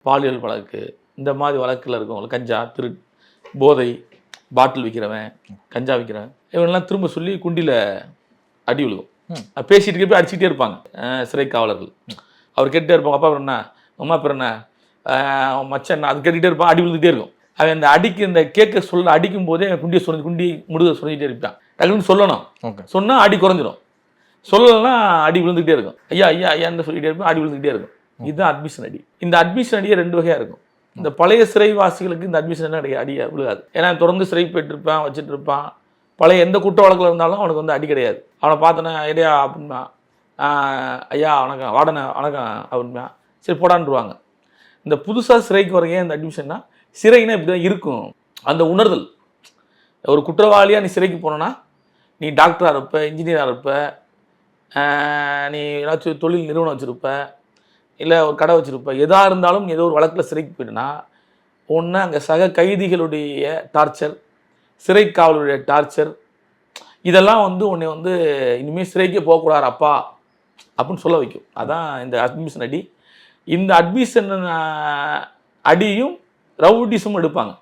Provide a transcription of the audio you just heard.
பாலியல் வழக்கு இந்த மாதிரி வழக்கில் இருக்கவங்க கஞ்சா போதை பாட்டில் விற்கிறவன் கஞ்சா விற்கிறவன் இவனெல்லாம் திரும்ப சொல்லி குண்டியில் அடி விழுகும். பேசிட்டு போய் அடிச்சுட்டே இருப்பாங்க சிறை காவலர்கள். அவர் கேட்டுட்டே இருப்பாங்க, அப்பா பேர் என்ன, அம்மா பேர் என்ன, மச்சன் அது கேட்டுகிட்டே இருப்பான். அடி விழுந்துகிட்டே இருக்கும். அவன் இந்த அடிக்கு இந்த கேட்க சொல்ல அடிக்கும் போதே குண்டியை குண்டி முடுக சொல்லிகிட்டே இருப்பான். டக்குன்னு சொல்லணும், சொன்னால் அடி குறைஞ்சிடும். சொல்லலைன்னா அடி விழுந்துகிட்டே இருக்கும். ஐயா ஐயா ஐயான்னு சொல்லிகிட்டே இருப்போம், அடி விழுந்துகிட்டே இருக்கும். இதுதான் அட்மிஷன் அடி. இந்த அட்மிஷன் அடியே 2 வகையாக இருக்கும். இந்த பழைய சிறைவாசிகளுக்கு இந்த அட்மிஷன் அடியாக விழுகாது. ஏன்னா தொடர்ந்து சிறை போயிட்டு இருப்பான், வச்சுட்டு இருப்பான். பழைய எந்த குற்ற வழக்கில் இருந்தாலும் அவனுக்கு வந்து அடி கிடையாது. அவனை பார்த்தோன்னா ஐயா அப்படின்னா, ஐயா வணக்கம், வாடனை வணக்கம் அப்படின்னா சரி போடான்ருவாங்க. இந்த புதுசாக சிறைக்கு வரைக்கும் இந்த அட்மிஷன்னா சிறைனா இப்படி தான் இருக்கும். அந்த உணர்தல், ஒரு குற்றவாளியாக நீ சிறைக்கு போனோன்னா நீ டாக்டராக இருப்ப, இன்ஜினியராக இருப்ப, நீ ஏதாச்சும் தொழில் நிறுவனம் வச்சுருப்ப, இல்லை ஒரு கடை வச்சுருப்ப, எதாக இருந்தாலும் ஏதோ ஒரு வழக்கில் சிறைக்கு போயிட்டுனா ஒன்று அங்கே சக கைதிகளுடைய டார்ச்சர், சிறை காவலுடைய டார்ச்சர், இதெல்லாம் வந்து உன்னை வந்து இனிமேல் சிறைக்கே போகக்கூடாது அப்பா அப்படின்னு சொல்ல வைக்கும். அதான் இந்த அட்மிஷன் அடி. இந்த அட்மிஷன் அடியும் ரவுடிசமும் எடுப்பாங்க.